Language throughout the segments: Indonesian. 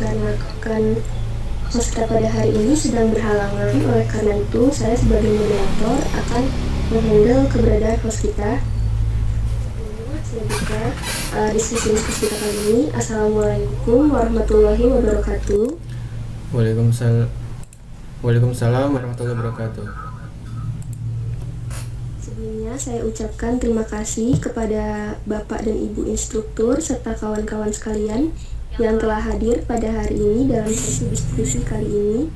dikarenakan host kita pada hari ini sedang berhalangan. Oleh karena itu, saya sebagai moderator akan menghandle keberadaan host kita. Sebelumnya saya buka diskusi kita kali ini. Assalamualaikum warahmatullahi wabarakatuh. Waalaikumsalam warahmatullahi wabarakatuh. Sebelumnya saya ucapkan terima kasih kepada Bapak dan Ibu instruktur serta kawan-kawan sekalian yang telah hadir pada hari ini dalam sesi diskusi kali ini.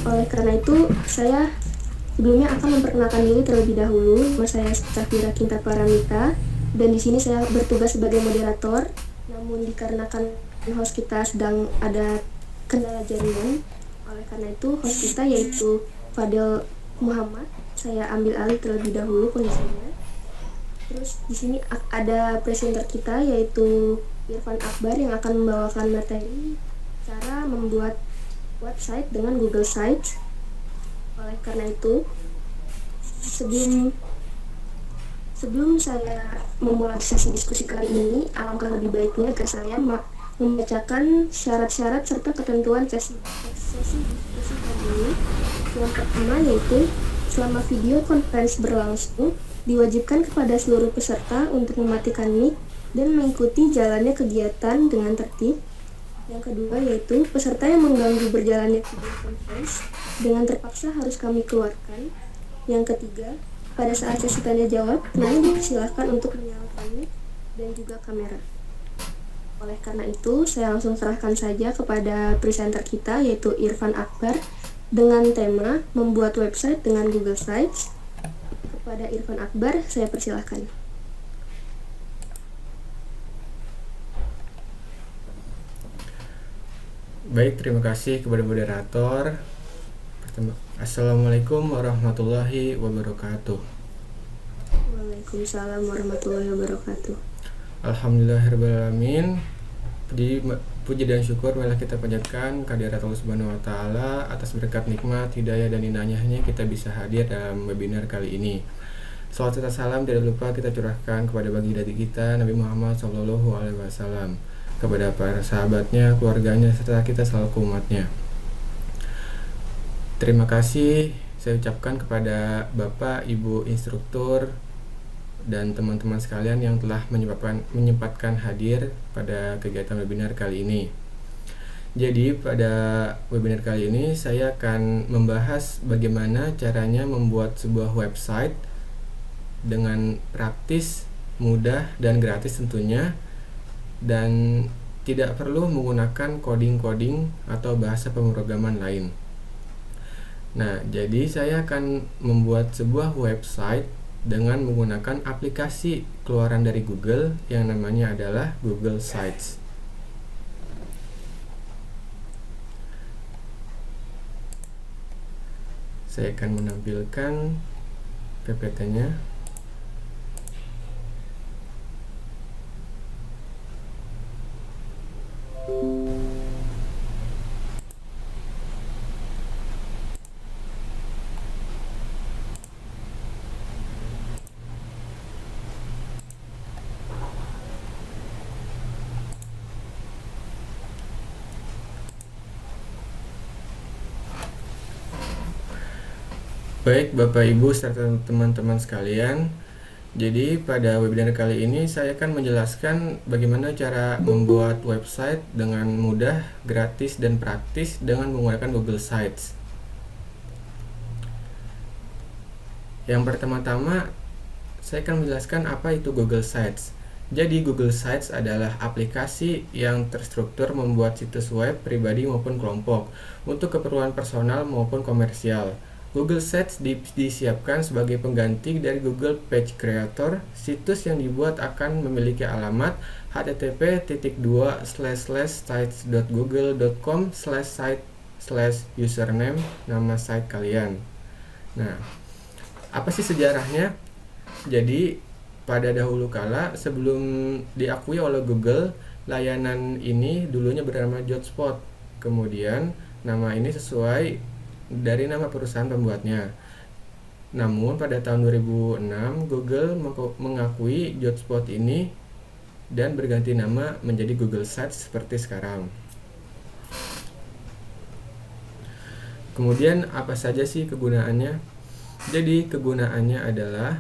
Oleh karena itu, saya sebelumnya akan memperkenalkan diri terlebih dahulu. Nama saya Safira Kinta Paramita dan di sini saya bertugas sebagai moderator. Namun dikarenakan host kita sedang ada kendala jaringan, oleh karena itu host kita yaitu Fadel Muhammad, saya ambil alih terlebih dahulu kondisinya. Terus di sini ada presenter kita yaitu Irfan Akbar yang akan membawakan materi cara membuat website dengan Google Sites. Oleh karena itu, sebelum saya memulai sesi diskusi kali ini, alangkah lebih baiknya agar saya membacakan syarat-syarat serta ketentuan sesi diskusi kali ini. Yang pertama yaitu selama video konferensi berlangsung, diwajibkan kepada seluruh peserta untuk mematikan mic dan mengikuti jalannya kegiatan dengan tertib. Yang kedua yaitu peserta yang mengganggu berjalannya video conference dengan terpaksa harus kami keluarkan. Yang ketiga, pada saat sesi tanya jawab, kalian dipersilahkan untuk menyalakan mic dan juga kamera. Oleh karena itu, saya langsung serahkan saja kepada presenter kita yaitu Irfan Akbar dengan tema membuat website dengan Google Sites. Kepada Irfan Akbar, saya persilahkan. Baik, terima kasih kepada moderator. Assalamualaikum warahmatullahi wabarakatuh. Waalaikumsalam warahmatullahi wabarakatuh. Alhamdulillahirrahmanirrahim. Puji dan syukur marilah kita panjatkan kehadirat Allah Subhanahu wa taala atas berkat nikmat, hidayah dan inayahnya kita bisa hadir dalam webinar kali ini. Salawat serta salam tidak lupa kita curahkan kepada baginda kita Nabi Muhammad SAW, kepada para sahabatnya, keluarganya serta kita selaku umatnya. Terima kasih saya ucapkan kepada Bapak, Ibu instruktur dan teman-teman sekalian yang telah menyempatkan hadir pada kegiatan webinar kali ini. Jadi pada webinar kali ini saya akan membahas bagaimana caranya membuat sebuah website dengan praktis, mudah, dan gratis tentunya, dan tidak perlu menggunakan coding-coding atau bahasa pemrograman lain. Nah, jadi saya akan membuat sebuah website dengan menggunakan aplikasi keluaran dari Google yang namanya adalah Google Sites. Saya akan menampilkan PPT-nya. Baik Bapak Ibu serta teman-teman sekalian, jadi pada webinar kali ini saya akan menjelaskan bagaimana cara membuat website dengan mudah, gratis, dan praktis dengan menggunakan Google Sites. Yang pertama-tama saya akan menjelaskan apa itu Google Sites. Jadi Google Sites adalah aplikasi yang terstruktur membuat situs web pribadi maupun kelompok untuk keperluan personal maupun komersial. Google Sites disiapkan sebagai pengganti dari Google Page Creator. Situs yang dibuat akan memiliki alamat http://sites.google.com/site/username nama site kalian. Nah, apa sih sejarahnya? Jadi, pada dahulu kala sebelum diakui oleh Google, layanan ini dulunya bernama JotSpot. Kemudian nama ini sesuai dari nama perusahaan pembuatnya. Namun pada tahun 2006 Google mengakui JotSpot ini dan berganti nama menjadi Google Sites seperti sekarang. Kemudian apa saja sih kegunaannya? Jadi kegunaannya adalah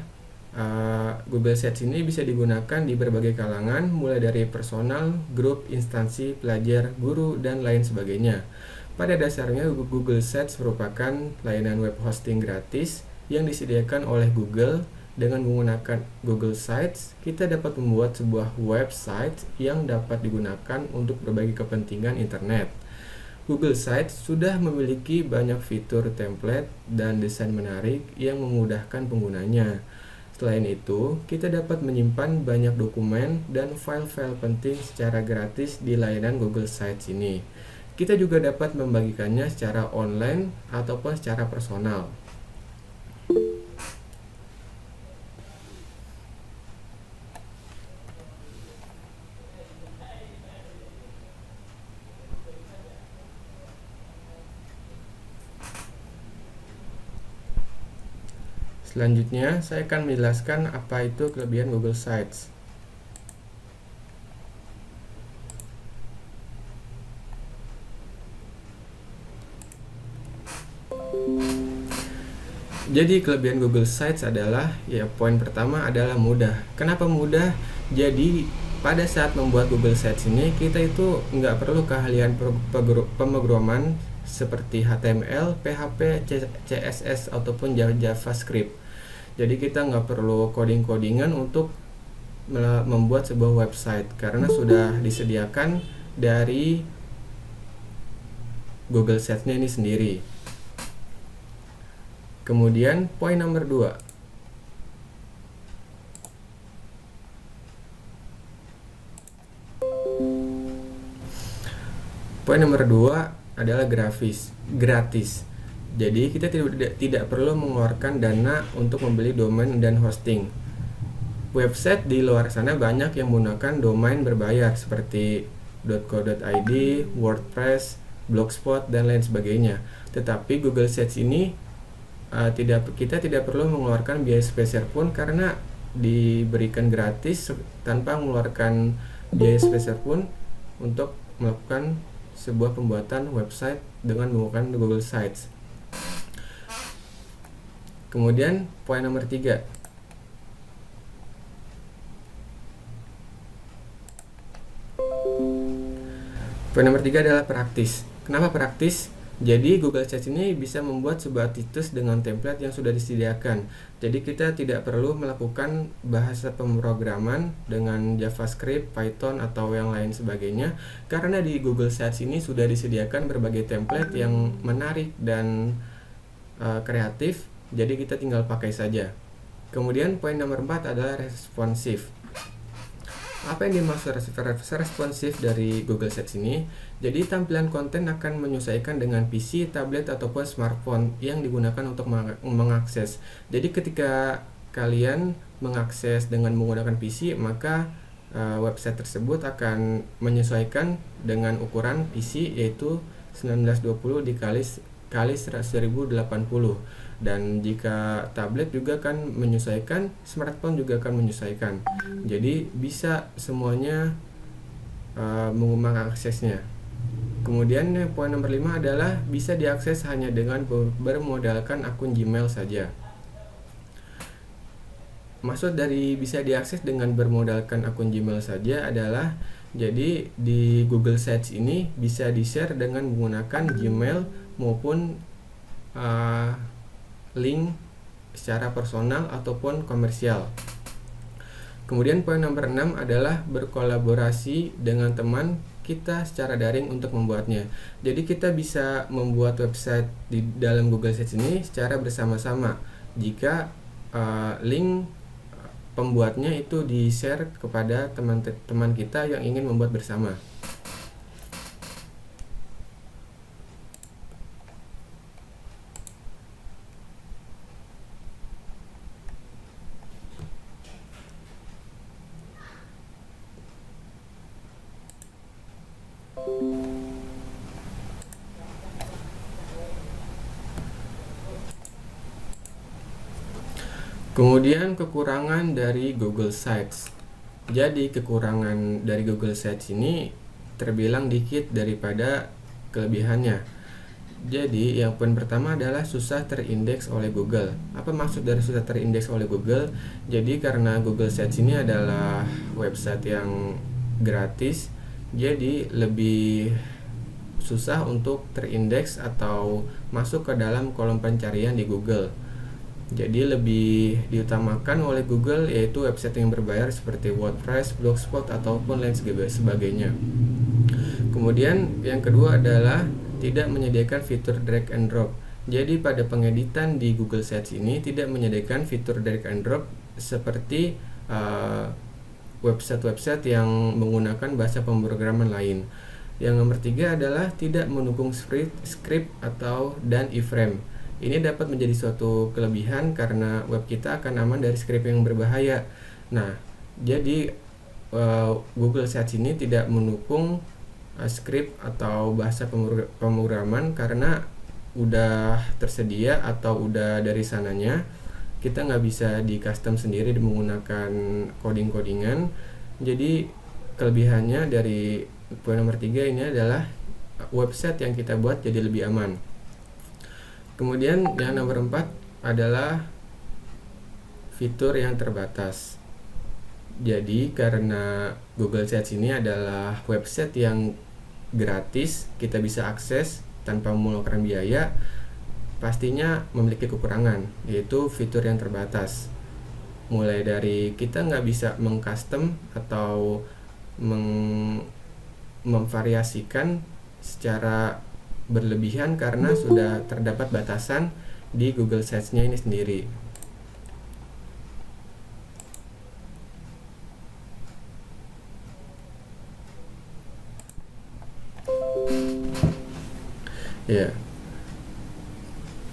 Google Sites ini bisa digunakan di berbagai kalangan, mulai dari personal, grup, instansi, pelajar, guru, dan lain sebagainya. Pada dasarnya Google Sites merupakan layanan web hosting gratis yang disediakan oleh Google. Dengan menggunakan Google Sites, kita dapat membuat sebuah website yang dapat digunakan untuk berbagai kepentingan internet. Google Sites sudah memiliki banyak fitur template dan desain menarik yang memudahkan penggunanya. Selain itu, kita dapat menyimpan banyak dokumen dan file-file penting secara gratis di layanan Google Sites ini. Kita juga dapat membagikannya secara online ataupun secara personal. Selanjutnya, saya akan menjelaskan apa itu kelebihan Google Sites. Jadi kelebihan Google Sites adalah, poin pertama adalah mudah. Kenapa mudah? Jadi pada saat membuat Google Sites ini, kita itu nggak perlu keahlian pemrograman seperti HTML, PHP, CSS ataupun JavaScript. Jadi kita nggak perlu coding-codingan untuk membuat sebuah website karena sudah disediakan dari Google Sites-nya ini sendiri. Kemudian poin nomor 2. Poin nomor 2 adalah gratis. Jadi kita tidak perlu mengeluarkan dana untuk membeli domain dan hosting. Website di luar sana banyak yang menggunakan domain berbayar seperti .co.id, WordPress, Blogspot, dan lain sebagainya. Tetapi Google Sites ini kita tidak perlu mengeluarkan biaya spesial pun karena diberikan gratis tanpa mengeluarkan biaya spesial pun untuk melakukan sebuah pembuatan website dengan menggunakan Google Sites. Kemudian poin nomor 3. Poin nomor 3 adalah praktis. Kenapa praktis? Jadi Google Sites ini bisa membuat sebuah situs dengan template yang sudah disediakan. Jadi kita tidak perlu melakukan bahasa pemrograman dengan JavaScript, Python, atau yang lain sebagainya. Karena di Google Sites ini sudah disediakan berbagai template yang menarik dan kreatif. Jadi kita tinggal pakai saja. Kemudian poin nomor 4 adalah responsif. Apa yang dimaksud responsif dari Google Sites ini? Jadi tampilan konten akan menyesuaikan dengan PC, tablet, ataupun smartphone yang digunakan untuk mengakses. Jadi ketika kalian mengakses dengan menggunakan PC, maka website tersebut akan menyesuaikan dengan ukuran PC, yaitu 1920 dikali 1080. Dan jika tablet juga akan menyesuaikan, smartphone juga akan menyesuaikan. Jadi bisa semuanya mengaksesnya. Kemudian poin nomor 5 adalah bisa diakses hanya dengan bermodalkan akun Gmail saja. Maksud dari bisa diakses dengan bermodalkan akun Gmail saja adalah, jadi di Google Sites ini bisa di-share dengan menggunakan Gmail maupun link secara personal ataupun komersial. Kemudian poin nomor 6 adalah berkolaborasi dengan teman kita secara daring untuk membuatnya. Jadi kita bisa membuat website di dalam Google Sites ini secara bersama-sama jika link pembuatnya itu di-share kepada teman-teman kita yang ingin membuat bersama. Kemudian kekurangan dari Google Sites. Jadi kekurangan dari Google Search ini terbilang dikit daripada kelebihannya. Jadi yang poin pertama adalah susah terindeks oleh Google. Apa maksud dari susah terindeks oleh Google? Jadi karena Google Search ini adalah website yang gratis, jadi lebih susah untuk terindeks atau masuk ke dalam kolom pencarian di Google. Jadi lebih diutamakan oleh Google yaitu website yang berbayar seperti WordPress, Blogspot ataupun lain sebagainya. Kemudian yang kedua adalah tidak menyediakan fitur drag and drop. Jadi pada pengeditan di Google Search ini tidak menyediakan fitur drag and drop seperti website-website yang menggunakan bahasa pemrograman lain. Yang nomor 3 adalah tidak mendukung script atau dan iframe. Ini dapat menjadi suatu kelebihan karena web kita akan aman dari script yang berbahaya. Nah, jadi Google Search ini tidak mendukung script atau bahasa pemrograman karena udah tersedia atau udah dari sananya. Kita nggak bisa di custom sendiri menggunakan coding-codingan. Jadi kelebihannya dari poin nomor 3 ini adalah website yang kita buat jadi lebih aman. Kemudian yang nomor 4 adalah fitur yang terbatas. Jadi karena Google Search ini adalah website yang gratis, kita bisa akses tanpa mengeluarkan biaya, pastinya memiliki kekurangan, yaitu fitur yang terbatas. Mulai dari kita nggak bisa mengcustom atau memvariasikan secara berlebihan karena sudah terdapat batasan di Google Search-nya ini sendiri. Ya.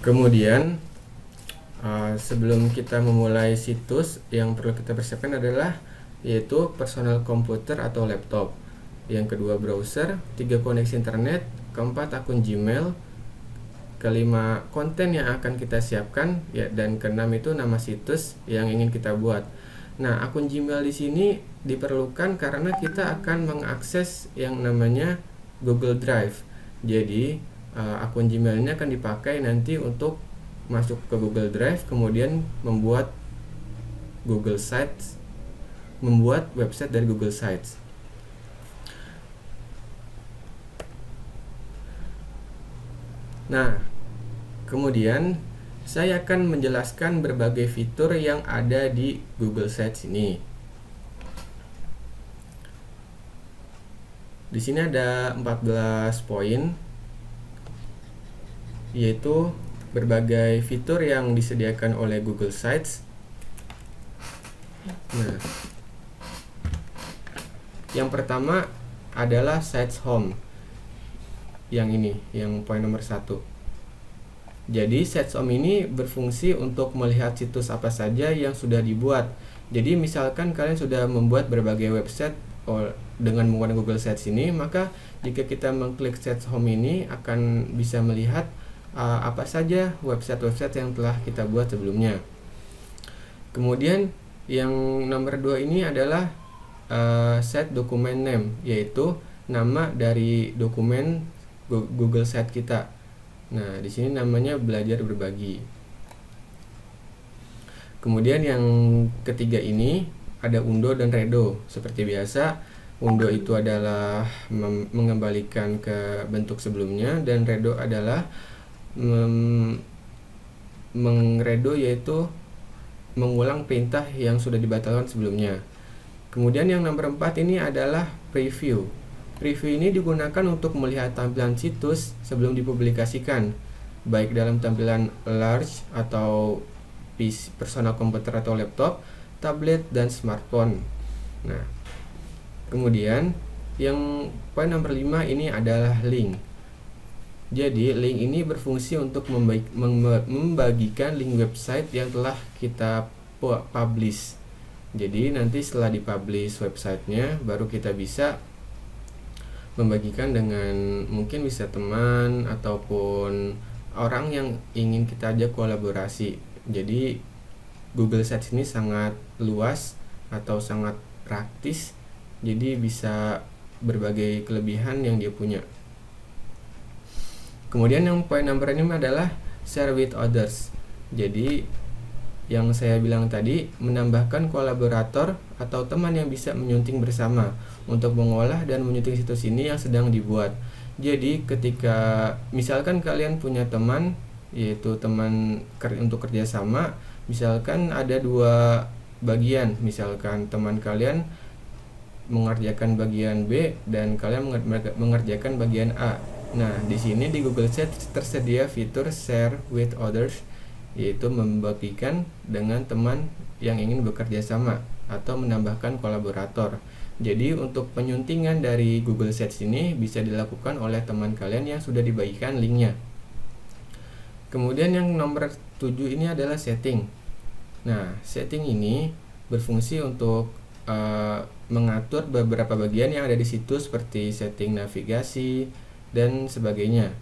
Kemudian sebelum kita memulai situs, yang perlu kita persiapkan adalah yaitu personal komputer atau laptop. Yang kedua browser, 3 koneksi internet, keempat akun Gmail, kelima konten yang akan kita siapkan, ya, dan keenam itu nama situs yang ingin kita buat. Nah, akun Gmail di sini diperlukan karena kita akan mengakses yang namanya Google Drive. Jadi akun Gmail ini akan dipakai nanti untuk masuk ke Google Drive, kemudian membuat Google Sites, membuat website dari Google Sites. Nah, kemudian saya akan menjelaskan berbagai fitur yang ada di Google Search ini. Di sini ada 14 poin, yaitu berbagai fitur yang disediakan oleh Google Sites. Nah, yang pertama adalah Sites Home. Yang ini, yang poin nomor 1. Jadi Sites Home ini berfungsi untuk melihat situs apa saja yang sudah dibuat. Jadi misalkan kalian sudah membuat berbagai website dengan menggunakan Google Search ini, maka jika kita mengklik Sites Home ini akan bisa melihat apa saja website-website yang telah kita buat sebelumnya. Kemudian yang nomor 2 ini adalah Set Document Name, yaitu nama dari dokumen Google Site kita. Nah, di sini namanya belajar berbagi. Kemudian yang ketiga ini ada Undo dan Redo. Seperti biasa, Undo itu adalah mengembalikan ke bentuk sebelumnya, dan Redo adalah mengredo, yaitu mengulang perintah yang sudah dibatalkan sebelumnya. Kemudian yang nomor 4 ini adalah Preview. Preview ini digunakan untuk melihat tampilan situs sebelum dipublikasikan, baik dalam tampilan large atau PC, personal komputer atau laptop, tablet, dan smartphone. Nah, kemudian yang poin nomor 5 ini adalah link. Jadi link ini berfungsi untuk membagikan link website yang telah kita publish. Jadi nanti setelah dipublish websitenya, baru kita bisa membagikan dengan mungkin bisa teman ataupun orang yang ingin kita ajak kolaborasi. Jadi Google Search ini sangat luas atau sangat praktis, jadi bisa berbagai kelebihan yang dia punya. Kemudian yang poin nomor 5 adalah share with others. Jadi yang saya bilang tadi, menambahkan kolaborator atau teman yang bisa menyunting bersama untuk mengolah dan menyunting situs ini yang sedang dibuat. Jadi ketika misalkan kalian punya teman, yaitu teman untuk kerjasama, misalkan ada 2 bagian, misalkan teman kalian mengerjakan bagian B dan kalian mengerjakan bagian A. Nah, di sini di Google Sheets tersedia fitur share with others, yaitu membagikan dengan teman yang ingin bekerja sama atau menambahkan kolaborator. Jadi untuk penyuntingan dari Google Sheets ini bisa dilakukan oleh teman kalian yang sudah dibagikan linknya. Kemudian yang nomor 7 ini adalah setting. Nah, setting ini berfungsi untuk mengatur beberapa bagian yang ada di situs seperti setting navigasi dan sebagainya.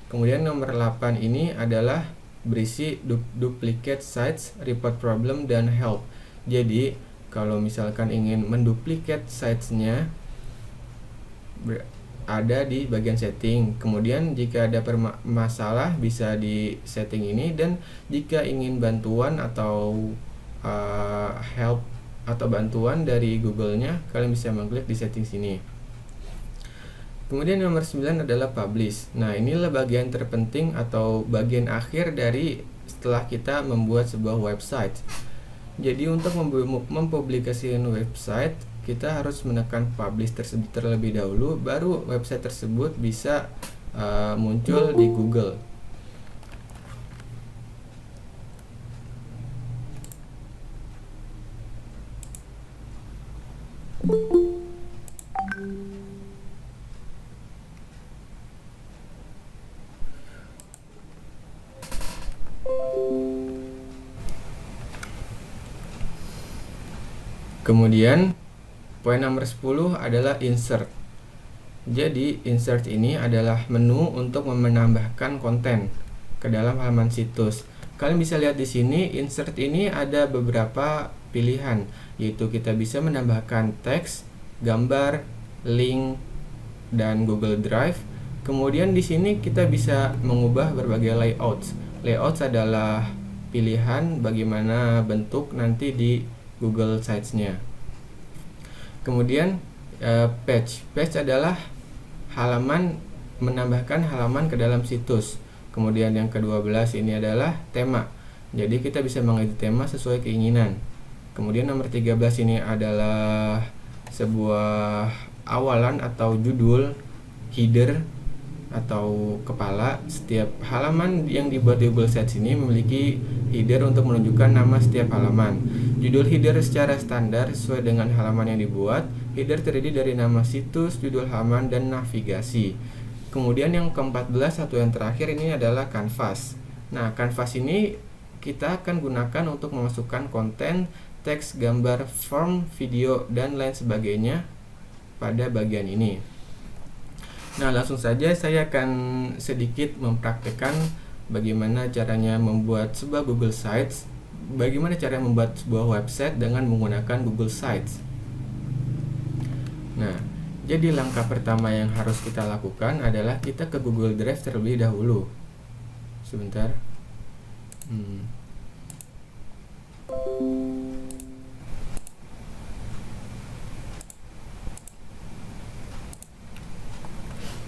Kemudian nomor 8 ini adalah berisi duplicate sites, report problem, dan help. Jadi kalau misalkan ingin menduplikat sites-nya ada di bagian setting. Kemudian jika ada masalah bisa di setting ini, dan jika ingin bantuan atau help atau bantuan dari Google-nya, kalian bisa mengklik di setting sini. Kemudian nomor 9 adalah publish. Nah, inilah bagian terpenting atau bagian akhir dari setelah kita membuat sebuah website. Jadi untuk mempublikasikan website, kita harus menekan publish tersebut terlebih dahulu, baru website tersebut bisa muncul di Google. Kemudian poin nomor 10 adalah insert. Jadi insert ini adalah menu untuk menambahkan konten ke dalam halaman situs. Kalian bisa lihat di sini, insert ini ada beberapa pilihan, yaitu kita bisa menambahkan teks, gambar, link, dan Google Drive. Kemudian di sini kita bisa mengubah berbagai layouts. Layouts adalah pilihan bagaimana bentuk nanti di Google Sites-nya. Kemudian page adalah halaman, menambahkan halaman ke dalam situs. Kemudian yang ke-12 ini adalah tema. Jadi kita bisa mengedit tema sesuai keinginan. Kemudian nomor 13 ini adalah sebuah awalan atau judul, header atau kepala. Setiap halaman yang dibuat di Google Sites ini memiliki header untuk menunjukkan nama setiap halaman. Judul header secara standar sesuai dengan halaman yang dibuat. Header terdiri dari nama situs, judul halaman, dan navigasi. Kemudian yang ke-14 atau yang terakhir ini adalah canvas. Nah, canvas ini kita akan gunakan untuk memasukkan konten, teks, gambar, form, video, dan lain sebagainya pada bagian ini. Nah, langsung saja saya akan sedikit mempraktekkan bagaimana caranya membuat sebuah Google Sites, bagaimana cara membuat sebuah website dengan menggunakan Google Sites. Nah, jadi langkah pertama yang harus kita lakukan adalah kita ke Google Drive terlebih dahulu. Sebentar.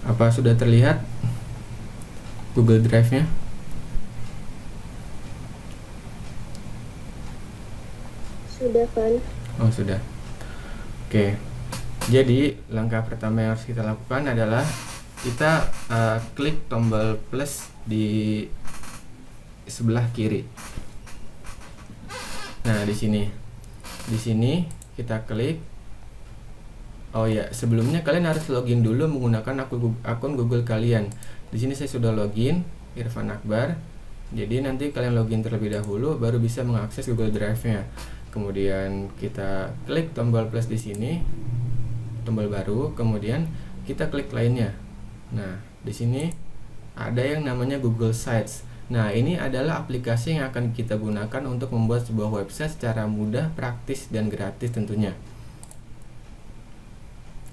Apa sudah terlihat Google Drive-nya? Sudah, Van. Oh, sudah. Oke. Jadi, langkah pertama yang harus kita lakukan adalah kita klik tombol plus di sebelah kiri. Nah, di sini kita klik. Oh ya, sebelumnya kalian harus login dulu menggunakan akun Google kalian. Di sini saya sudah login, Irfan Akbar. Jadi nanti kalian login terlebih dahulu baru bisa mengakses Google Drive-nya. Kemudian kita klik tombol plus di sini, tombol baru, kemudian kita klik lainnya. Nah, di sini ada yang namanya Google Sites. Nah, ini adalah aplikasi yang akan kita gunakan untuk membuat sebuah website secara mudah, praktis, dan gratis tentunya.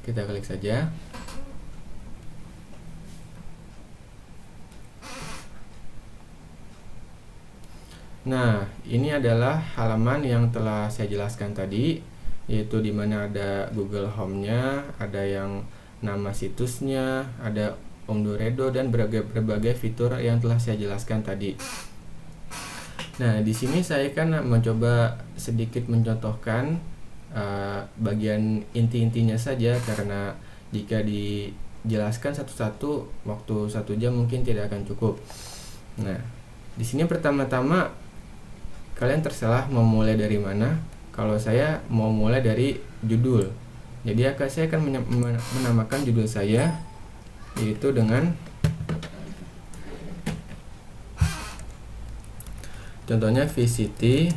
Kita klik saja. Nah, ini adalah halaman yang telah saya jelaskan tadi, yaitu di mana ada Google Home-nya, ada yang nama situsnya, ada Omdoredo, dan berbagai fitur yang telah saya jelaskan tadi. Nah, di sini saya kan mencoba sedikit mencontohkan bagian inti-intinya saja, karena jika dijelaskan satu-satu, waktu 1 jam mungkin tidak akan cukup. Nah, di sini pertama-tama kalian terserah mau mulai dari mana. Kalau saya mau mulai dari judul, jadi saya akan menamakan judul saya yaitu dengan contohnya VCT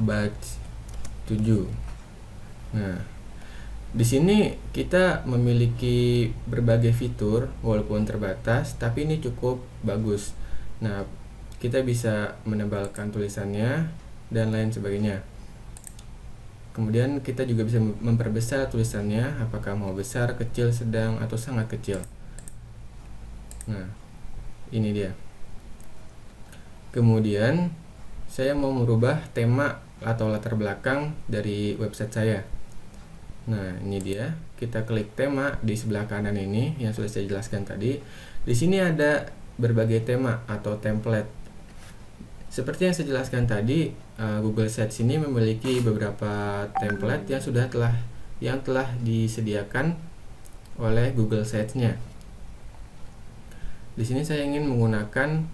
Batch 7. Nah, di sini kita memiliki berbagai fitur walaupun terbatas, tapi ini cukup bagus. Nah, kita bisa menebalkan tulisannya dan lain sebagainya. Kemudian kita juga bisa memperbesar tulisannya, apakah mau besar, kecil, sedang, atau sangat kecil. Nah, ini dia. Kemudian saya mau merubah tema atau latar belakang dari website saya. Nah, ini dia. Kita klik tema di sebelah kanan ini yang sudah saya jelaskan tadi. Di sini ada berbagai tema atau template. Seperti yang saya jelaskan tadi, Google Sites ini memiliki beberapa template yang telah disediakan oleh Google Sites-nya. Di sini saya ingin menggunakan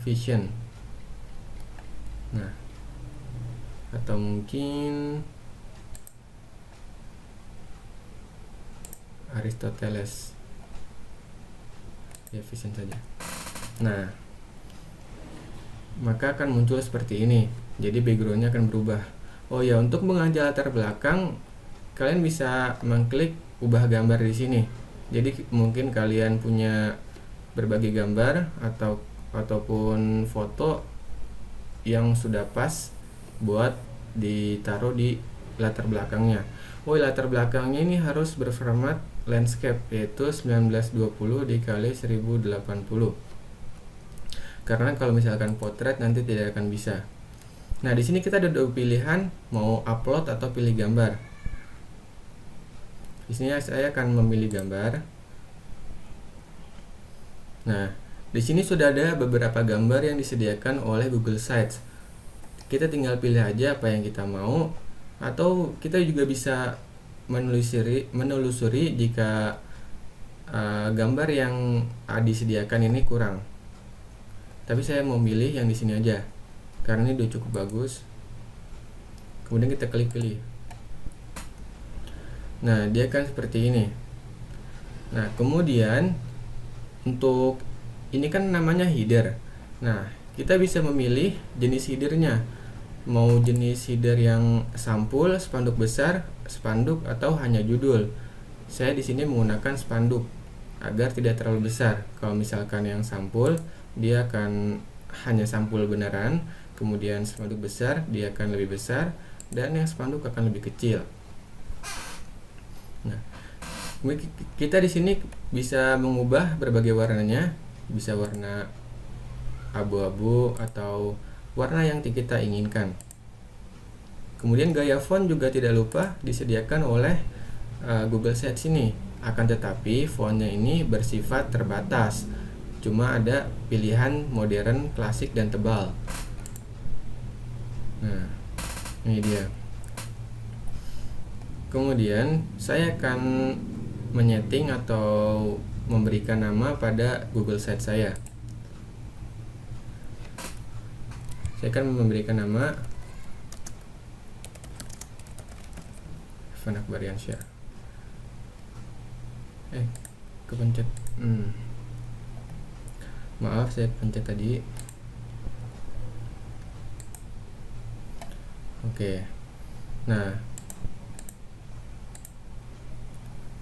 Vision. Nah, atau mungkin Aristoteles. Ya, Vision saja. Nah, maka akan muncul seperti ini. Jadi backgroundnya akan berubah. Oh ya, untuk mengajak latar belakang, kalian bisa mengklik ubah gambar di sini. Jadi mungkin kalian punya berbagai gambar ataupun foto yang sudah pas buat ditaruh di latar belakangnya. Oh, latar belakangnya ini harus berformat landscape, yaitu 1920 dikali 1080. Karena kalau misalkan potret nanti tidak akan bisa. Nah, di sini kita ada 2 pilihan, mau upload atau pilih gambar. Di sini saya akan memilih gambar. Nah, di sini sudah ada beberapa gambar yang disediakan oleh Google Sites. Kita tinggal pilih aja apa yang kita mau, atau kita juga bisa menelusuri jika gambar yang disediakan ini kurang. Tapi saya mau pilih yang di sini aja karena ini udah cukup bagus. Kemudian kita klik pilih. Nah, dia kan seperti ini. Nah, kemudian untuk ini kan namanya header. Nah, kita bisa memilih jenis headernya. Mau jenis header yang sampul, spanduk besar, spanduk, atau hanya judul. Saya di sini menggunakan spanduk agar tidak terlalu besar. Kalau misalkan yang sampul, dia akan hanya sampul beneran, kemudian spanduk besar dia akan lebih besar, dan yang spanduk akan lebih kecil. Nah, kita di sini bisa mengubah berbagai warnanya, bisa warna abu-abu atau warna yang kita inginkan. Kemudian gaya font juga tidak lupa disediakan oleh Google Sites ini. Akan tetapi fontnya ini bersifat terbatas. Cuma ada pilihan modern, klasik, dan tebal. Nah, ini dia. Kemudian saya akan menyeting atau memberikan nama pada Google Sites saya. Saya akan memberikan nama Evan Akbariansyah. Kepencet. Maaf, saya pencet tadi. Oke. Nah,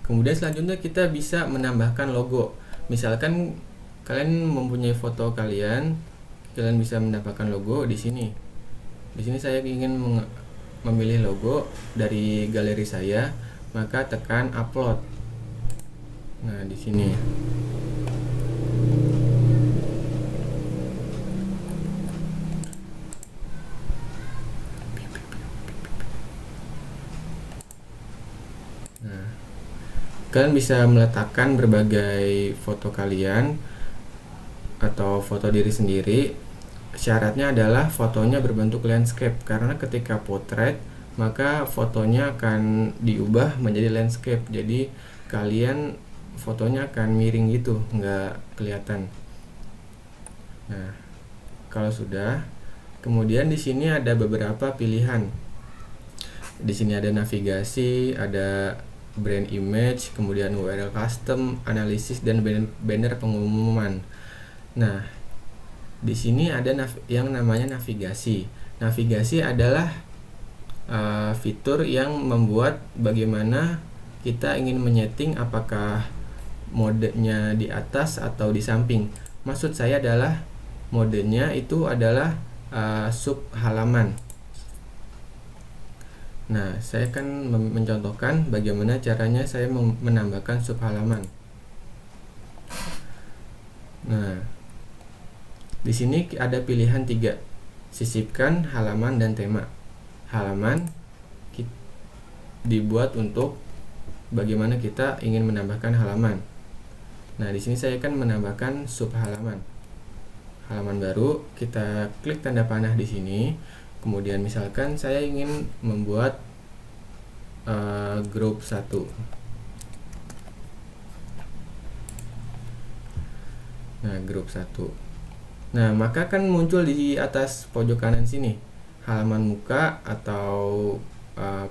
kemudian selanjutnya kita bisa menambahkan logo. Misalkan kalian mempunyai foto kalian bisa menambahkan logo di sini. Di sini saya ingin memilih logo dari galeri saya. maka tekan upload. Nah, di sini. Nah, kalian bisa meletakkan berbagai foto kalian atau foto diri sendiri. Syaratnya adalah fotonya berbentuk landscape, karena ketika portrait maka fotonya akan diubah menjadi landscape. Jadi kalian fotonya akan miring gitu, nggak kelihatan. Nah, kalau sudah, kemudian di sini ada beberapa pilihan. Di sini ada navigasi, ada brand image, kemudian URL custom, analisis, dan banner pengumuman. Nah, di sini ada yang namanya navigasi. Navigasi adalah fitur yang membuat bagaimana kita ingin menyeting apakah modenya di atas atau di samping. Maksud saya adalah modenya itu adalah sub halaman. Nah, saya akan mencontohkan bagaimana caranya saya menambahkan sub halaman. Nah, di sini ada pilihan 3, sisipkan, halaman, dan tema. Halaman dibuat untuk bagaimana kita ingin menambahkan halaman. Nah, di sini saya akan menambahkan sub halaman. Halaman baru, kita klik tanda panah di sini. Kemudian misalkan saya ingin membuat grup 1. Nah, grup 1. Nah, maka kan muncul di atas pojok kanan sini halaman muka atau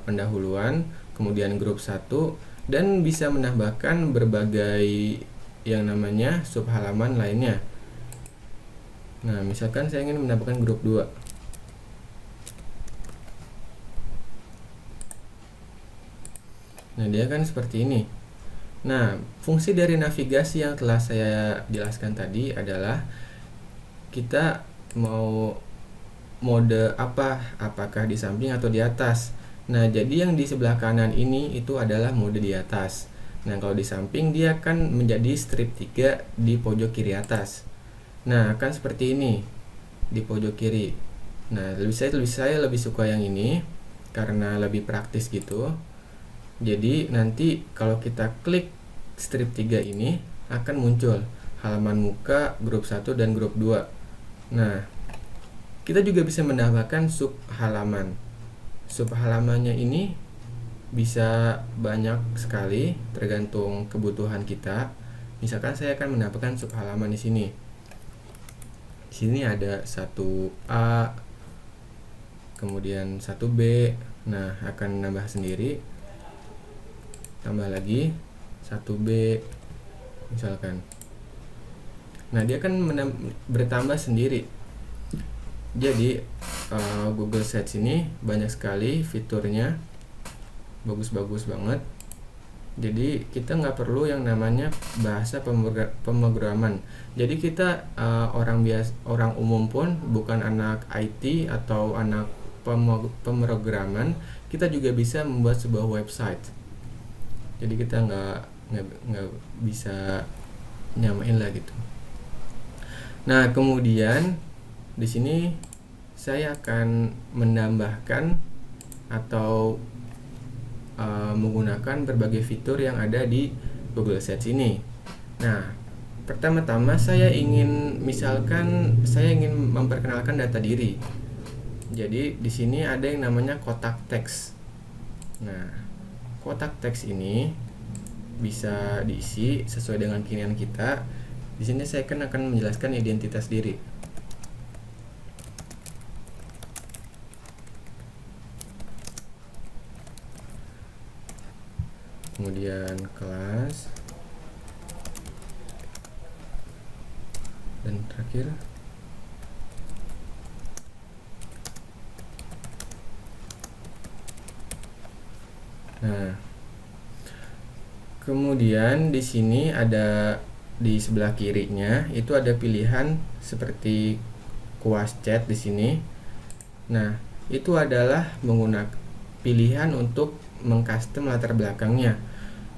pendahuluan, kemudian grup 1, dan bisa menambahkan berbagai yang namanya sub halaman lainnya. Nah, misalkan saya ingin menambahkan grup 2. Nah, dia kan seperti ini. Nah, fungsi dari navigasi yang telah saya jelaskan tadi adalah kita mau mode apakah di samping atau di atas. Nah, jadi yang di sebelah kanan ini itu adalah mode di atas. Nah, kalau di samping dia akan menjadi strip 3 di pojok kiri atas. Nah, akan seperti ini di pojok kiri. Nah, saya lebih suka yang ini karena lebih praktis gitu. Jadi nanti kalau kita klik strip 3 ini akan muncul halaman muka, grup 1, dan grup 2. Nah, kita juga bisa menambahkan sub halaman. Sub halamannya ini bisa banyak sekali tergantung kebutuhan kita. Misalkan saya akan menambahkan sub halaman di sini. Di sini ada 1A, kemudian 1B. Nah, akan nambah sendiri. Tambah lagi 1B misalkan. Nah, dia akan bertambah sendiri. Jadi Google Search ini banyak sekali fiturnya, bagus-bagus banget. Jadi kita nggak perlu yang namanya bahasa pemrograman. Jadi kita orang umum pun, bukan anak IT atau anak pemrograman, kita juga bisa membuat sebuah website. Jadi kita nggak bisa nyamain lah gitu. Nah, kemudian di sini saya akan menambahkan atau menggunakan berbagai fitur yang ada di Google Search ini. Nah, pertama-tama saya ingin memperkenalkan data diri. Jadi di sini ada yang namanya kotak teks. Nah, kotak teks ini bisa diisi sesuai dengan keinginan kita. Di sini saya akan menjelaskan identitas diri. Kemudian kelas, dan terakhir nah, kemudian di sini ada di sebelah kirinya itu ada pilihan seperti kuas chat di sini. Nah, itu adalah pilihan untuk mengcustom latar belakangnya.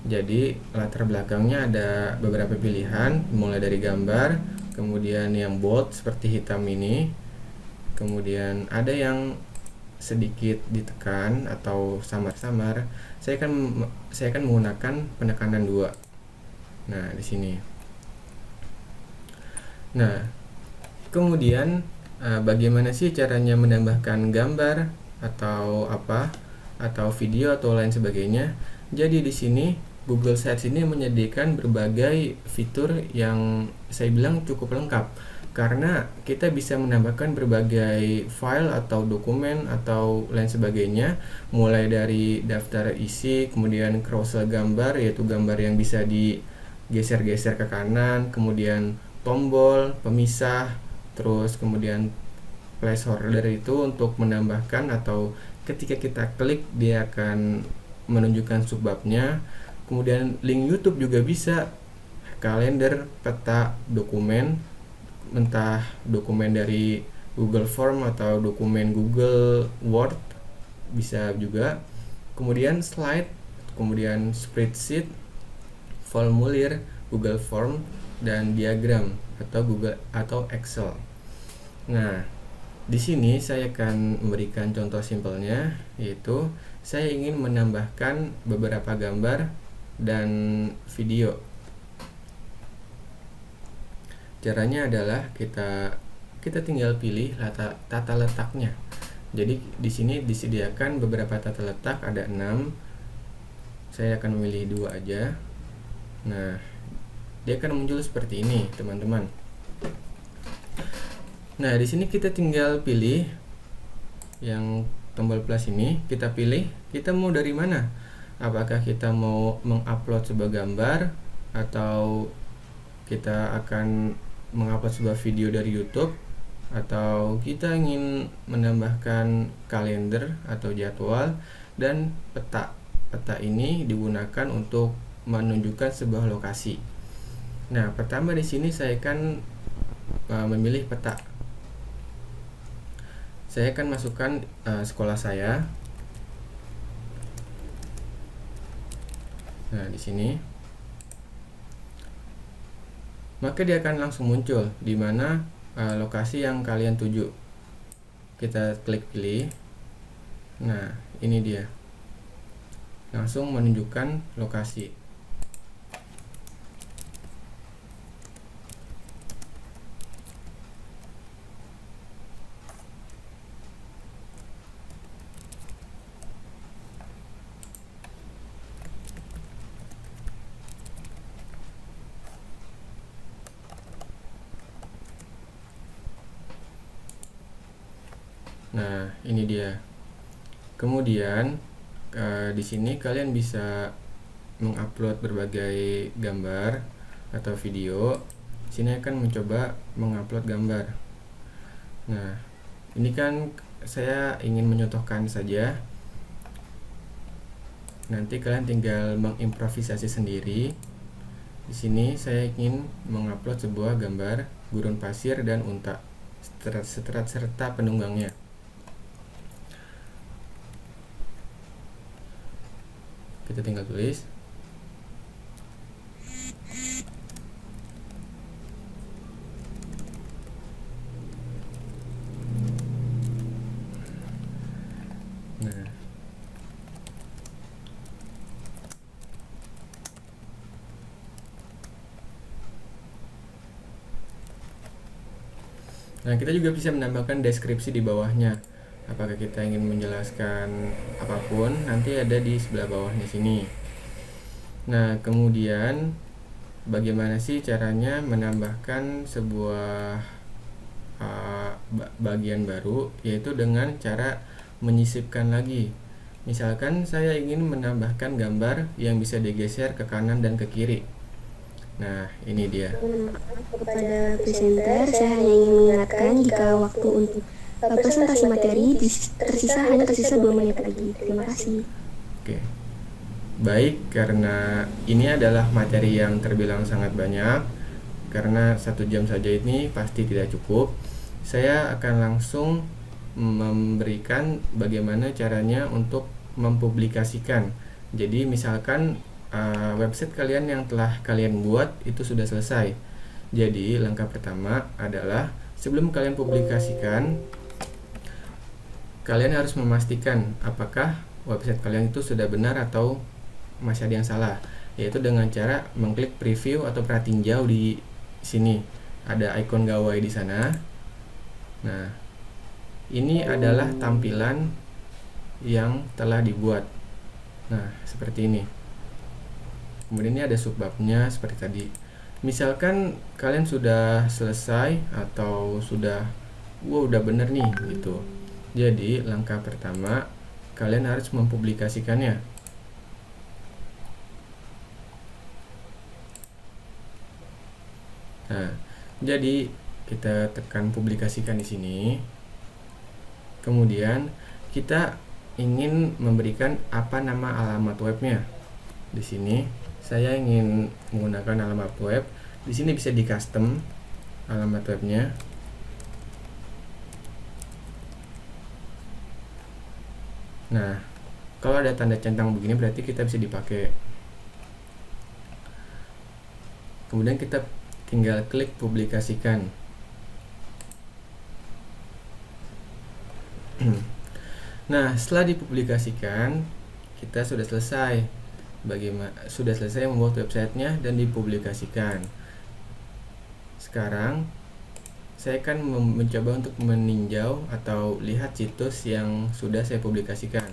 Jadi latar belakangnya ada beberapa pilihan, mulai dari gambar, kemudian yang bold seperti hitam ini, kemudian ada yang sedikit ditekan atau samar-samar. Saya akan menggunakan penekanan 2. Nah, di sini. Nah, kemudian bagaimana sih caranya menambahkan gambar atau video atau lain sebagainya? Jadi di sini Google Sites ini menyediakan berbagai fitur yang saya bilang cukup lengkap, karena kita bisa menambahkan berbagai file atau dokumen atau lain sebagainya, mulai dari daftar isi, kemudian carousel gambar, yaitu gambar yang bisa digeser-geser ke kanan, kemudian tombol pemisah, terus kemudian placeholder itu untuk menambahkan atau ketika kita klik dia akan menunjukkan subbabnya. Kemudian link YouTube juga bisa, kalender, peta, dokumen, entah dokumen dari Google Form atau dokumen Google Word bisa juga. Kemudian slide, kemudian spreadsheet, formulir Google Form, dan diagram atau Excel. Nah, di sini saya akan memberikan contoh simpelnya, yaitu saya ingin menambahkan beberapa gambar dan video. Caranya adalah kita tinggal pilih tata letaknya. Jadi di sini disediakan beberapa tata letak, ada 6. Saya akan memilih 2 aja. Nah, dia akan muncul seperti ini, teman-teman. Nah, di sini kita tinggal pilih yang tombol plus ini, kita pilih kita mau dari mana. Apakah kita mau mengupload sebuah gambar atau kita akan mengupload sebuah video dari YouTube, atau kita ingin menambahkan kalender atau jadwal, dan peta. Peta ini digunakan untuk menunjukkan sebuah lokasi. Nah, pertama di sini saya akan memilih peta. Saya akan masukkan sekolah saya. Nah, di sini. Maka dia akan langsung muncul di mana lokasi yang kalian tuju. Kita klik pilih. Nah, ini dia. Langsung menunjukkan lokasi. Nah, ini dia. Kemudian di sini kalian bisa mengupload berbagai gambar atau video. Di sini akan mencoba mengupload gambar. Nah, ini kan saya ingin menyontohkan saja. Nanti kalian tinggal mengimprovisasi sendiri. Di sini saya ingin mengupload sebuah gambar gurun pasir dan unta serta penunggangnya. Kita tinggal tulis. Nah, kita juga bisa menambahkan deskripsi di bawahnya. Apakah kita ingin menjelaskan apapun, nanti ada di sebelah bawahnya sini. Nah, kemudian bagaimana sih caranya menambahkan sebuah bagian baru, yaitu dengan cara menyisipkan lagi. Misalkan saya ingin menambahkan gambar yang bisa digeser ke kanan dan ke kiri. Nah, ini dia. Kepada presenter, saya hanya ingin mengingatkan jika waktu untuk presentasi materi tersisa 2 menit lagi. Terima kasih. Oke. Baik, karena ini adalah materi yang terbilang sangat banyak, karena 1 jam saja ini pasti tidak cukup. Saya akan langsung memberikan bagaimana caranya untuk mempublikasikan. Jadi misalkan website kalian yang telah kalian buat itu sudah selesai. Jadi langkah pertama adalah sebelum kalian publikasikan, kalian harus memastikan apakah website kalian itu sudah benar atau masih ada yang salah, yaitu dengan cara mengklik preview atau pratinjau di sini. Ada ikon gawai di sana. Nah, ini adalah tampilan yang telah dibuat. Nah, seperti ini. Kemudian ini ada subbabnya seperti tadi. Misalkan kalian sudah selesai atau sudah udah bener nih gitu. Jadi langkah pertama kalian harus mempublikasikannya. Nah, jadi kita tekan publikasikan di sini. Kemudian kita ingin memberikan apa nama alamat webnya. Di sini saya ingin menggunakan alamat web. Di sini bisa di custom alamat webnya. Nah, kalau ada tanda centang begini berarti kita bisa dipakai. Kemudian kita tinggal klik publikasikan. Nah, setelah dipublikasikan, kita sudah selesai. Sudah selesai membuat websitenya dan dipublikasikan. Sekarang saya akan mencoba untuk meninjau atau lihat situs yang sudah saya publikasikan.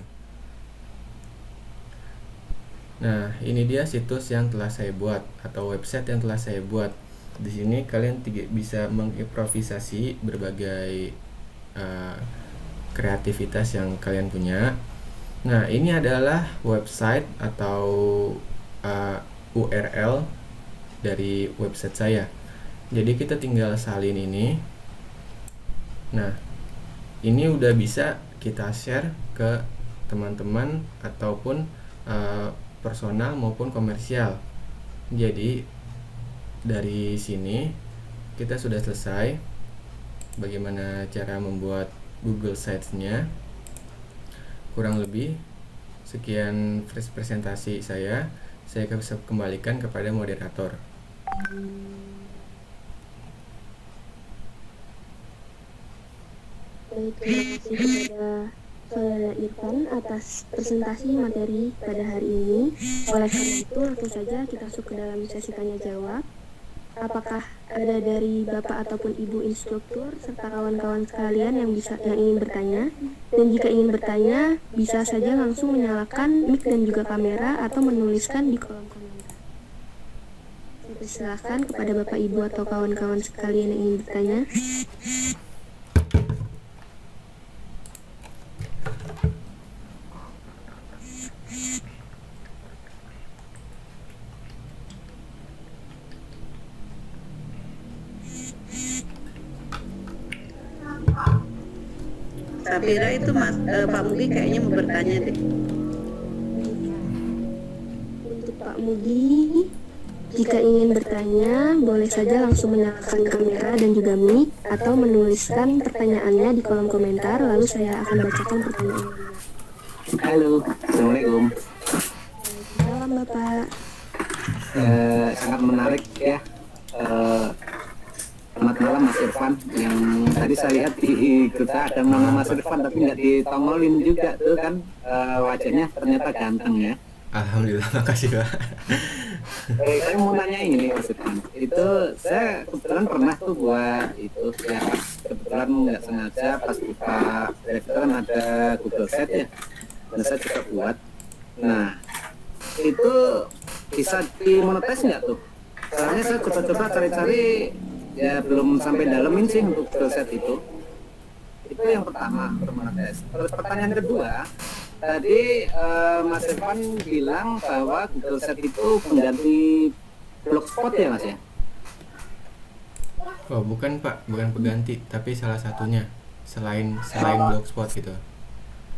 Nah, ini dia situs yang telah saya buat atau website yang telah saya buat. Di sini kalian bisa mengimprovisasi berbagai kreativitas yang kalian punya. Nah, ini adalah website atau URL dari website saya. Jadi kita tinggal salin ini. Nah, ini udah bisa kita share ke teman-teman ataupun personal maupun komersial. Jadi dari sini kita sudah selesai bagaimana cara membuat Google Sites-nya. Kurang lebih sekian presentasi saya bisa kembalikan kepada moderator. Baik, terima kasih kepada Saudara Irfan atas presentasi materi pada hari ini. Oleh karena itu, langsung saja kita masuk ke dalam sesi tanya jawab. Apakah ada dari Bapak ataupun Ibu instruktur serta kawan-kawan sekalian yang ingin bertanya? Dan jika ingin bertanya, bisa saja langsung menyalakan mic dan juga kamera atau menuliskan di kolom komentar. Saya persilahkan kepada Bapak Ibu atau kawan-kawan sekalian yang ingin bertanya. Sapira itu Pak Mugi kayaknya mau bertanya deh. Untuk Pak Mugi, jika ingin bertanya, boleh saja langsung menyalakan kamera dan juga mic atau menuliskan pertanyaannya di kolom komentar, lalu saya akan bacakan pertanyaannya. Halo, Assalamualaikum. Salam Bapak. Sangat menarik ya. Selamat malam Mas Irfan. Yang tadi saya lihat di kita ada nama Mas Irfan tapi nggak ditongolin juga tuh kan, wajahnya ternyata ganteng ya. Alhamdulillah, makasih Pak. Saya mau nanya ini Mas Irfan. Itu saya kebetulan pernah tuh buat itu ya, kebetulan nggak sengaja pas buka kan ada Google Set ya, dan saya juga buat. Nah, itu bisa dimonetize nggak tuh? Soalnya saya coba-coba cari-cari ya belum sampai dalemin sih untuk Google Set itu. Itu yang pertama untuk monetize. Terus pertanyaan kedua, tadi Mas Irfan bilang bahwa Google Set itu pengganti Blogspot ya Mas ya? Oh, bukan Pak, bukan pengganti, tapi salah satunya selain Blogspot gitu.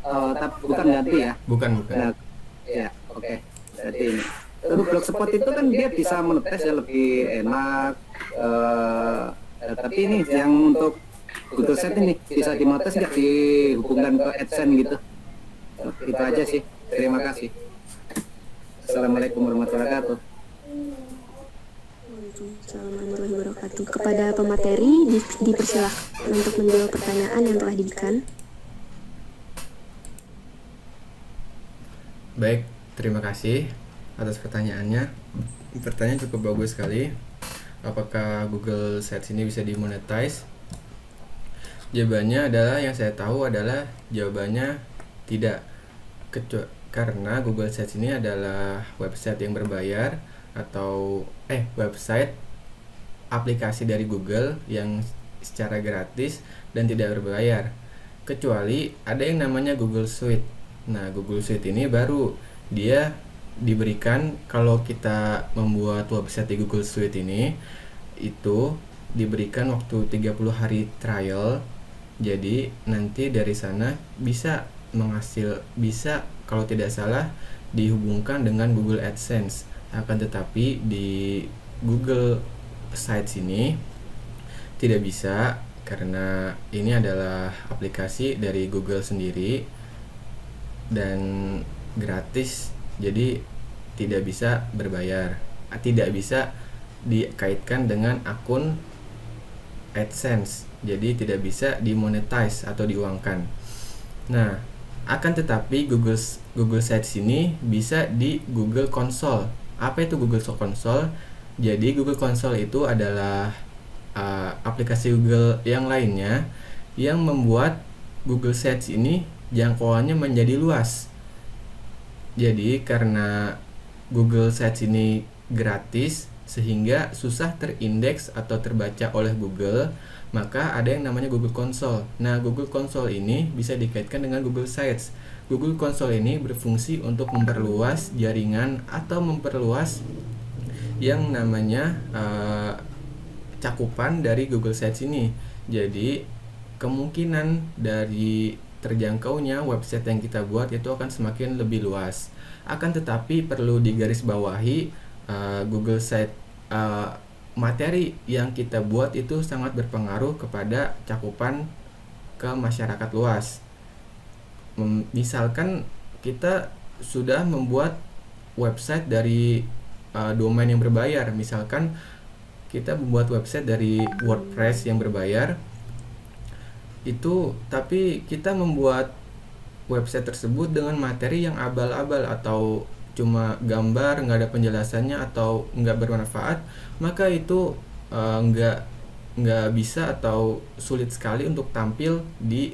Tapi bukan ganti ya? Bukan. Nah, ya, oke. Jadi untuk Blogspot itu kan dia bisa monetize ya lebih enak. Tapi ini yang untuk Google Set ini bisa dimonetize nggak dihubungkan ke AdSense gitu? Itu aja sih. Terima kasih. Assalamualaikum warahmatullahi wabarakatuh. Waalaikumsalam warahmatullahi wabarakatuh. Kepada pemateri dipersilahkan untuk menjawab pertanyaan yang telah diberikan. Baik, terima kasih atas pertanyaannya. Pertanyaan cukup bagus sekali. Apakah Google Sites ini bisa dimonetize? Jawabannya adalah, yang saya tahu adalah jawabannya tidak. Karena Google Sites ini adalah website yang berbayar atau website aplikasi dari Google yang secara gratis dan tidak berbayar. Kecuali ada yang namanya Google Suite. Nah, Google Suite ini baru dia diberikan kalau kita membuat website di Google Suite ini, itu diberikan waktu 30 hari trial. Jadi nanti dari sana bisa kalau tidak salah dihubungkan dengan Google AdSense. Akan tetapi di Google Sites ini tidak bisa, karena ini adalah aplikasi dari Google sendiri dan gratis, jadi tidak bisa berbayar, tidak bisa dikaitkan dengan akun AdSense, jadi tidak bisa dimonetize atau diuangkan. Nah, akan tetapi Google Sites ini bisa di Google Console. Apa itu Google Console? Jadi Google Console itu adalah aplikasi Google yang lainnya yang membuat Google Sites ini jangkauannya menjadi luas. Jadi karena Google Sites ini gratis sehingga susah terindeks atau terbaca oleh Google, maka ada yang namanya Google Console. Nah, Google Console ini bisa dikaitkan dengan Google Sites. Google Console ini berfungsi untuk memperluas jaringan atau memperluas yang namanya cakupan dari Google Sites ini. Jadi kemungkinan dari terjangkaunya website yang kita buat itu akan semakin lebih luas. Akan tetapi perlu digarisbawahi, Google Site materi yang kita buat itu sangat berpengaruh kepada cakupan ke masyarakat luas. Misalkan kita sudah membuat website dari domain yang berbayar, misalkan kita membuat website dari WordPress yang berbayar itu, tapi kita membuat website tersebut dengan materi yang abal-abal atau cuma gambar, nggak ada penjelasannya atau nggak bermanfaat, maka itu nggak bisa atau sulit sekali untuk tampil di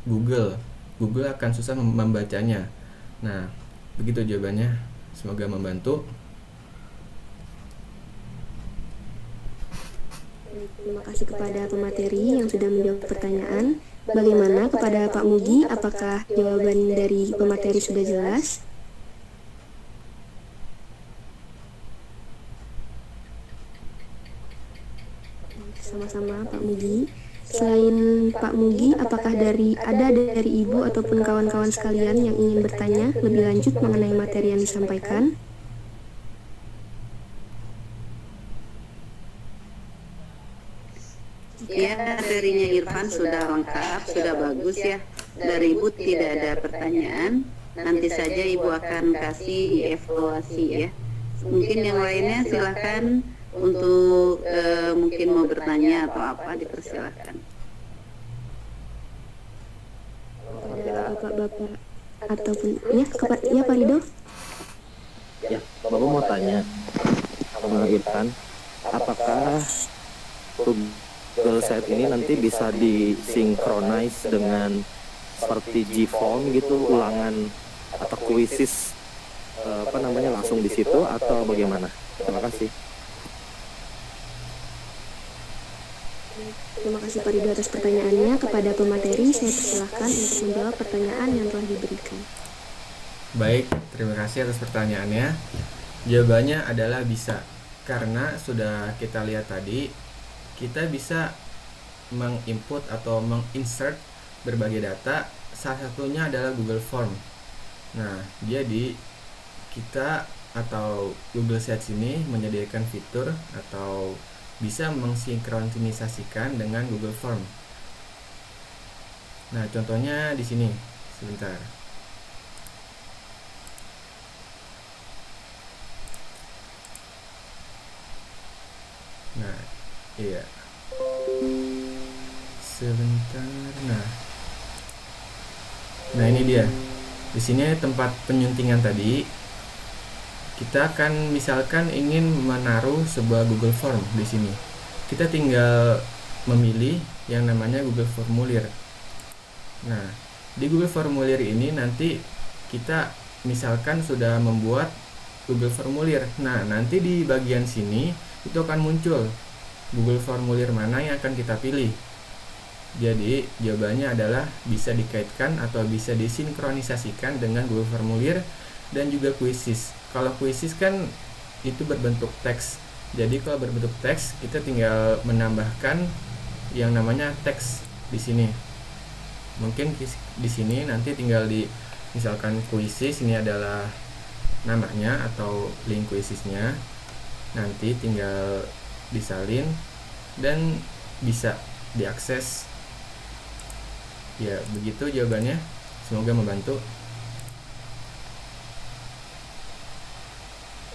Google. Google akan susah membacanya. Nah, begitu jawabannya. Semoga membantu. Terima kasih kepada pemateri yang sudah menjawab pertanyaan. Bagaimana kepada Pak Mugi? Apakah jawaban dari pemateri sudah jelas? Sama-sama Pak Mugi. Selain Pak Mugi, apakah dari Ibu ataupun kawan-kawan sekalian yang ingin bertanya lebih lanjut mengenai materi yang disampaikan? Ya, darinya Irfan sudah lengkap, sudah bagus ya. Dari Ibu tidak ada pertanyaan. Nanti saja Ibu akan kasih evaluasi ya. Mungkin yang lainnya silakan untuk mungkin mau bertanya atau apa, dipersilakan. Kepada bapak-bapak ataupun ya Pak Rido. Ya, Bapak mau tanya sama Irfan, apakah Google Site ini nanti bisa disinkronize dengan seperti Gform gitu, ulangan atau quizzes langsung di situ atau bagaimana? Terima kasih. Terima kasih Pak Rido atas pertanyaannya. Kepada pemateri, saya persilahkan untuk menjawab pertanyaan yang telah diberikan. Baik, terima kasih atas pertanyaannya. Jawabannya adalah bisa. Karena sudah kita lihat tadi, kita bisa menginput atau menginsert berbagai data. Salah satunya adalah Google Form. Nah, jadi kita atau Google Sites ini menyediakan fitur atau bisa mensinkronisasikan dengan Google Form. Nah, contohnya di sini. Sebentar. Nah, iya. Sebentar. Nah ini dia. Di sini tempat penyuntingan tadi. Kita akan misalkan ingin menaruh sebuah Google Form di sini. Kita tinggal memilih yang namanya Google Formulir. Nah, di Google Formulir ini nanti kita misalkan sudah membuat Google Formulir. Nah, nanti di bagian sini itu akan muncul Google Formulir mana yang akan kita pilih. Jadi, jawabannya adalah bisa dikaitkan atau bisa disinkronisasikan dengan Google Formulir dan juga Quizzes. Kalau Quizzes kan itu berbentuk teks. Jadi, kalau berbentuk teks, kita tinggal menambahkan yang namanya teks di sini. Mungkin di sini nanti tinggal di misalkan Quizzes, ini adalah namanya atau link Quizzesnya. Nanti tinggal disalin dan bisa diakses. Ya, begitu jawabannya. Semoga membantu.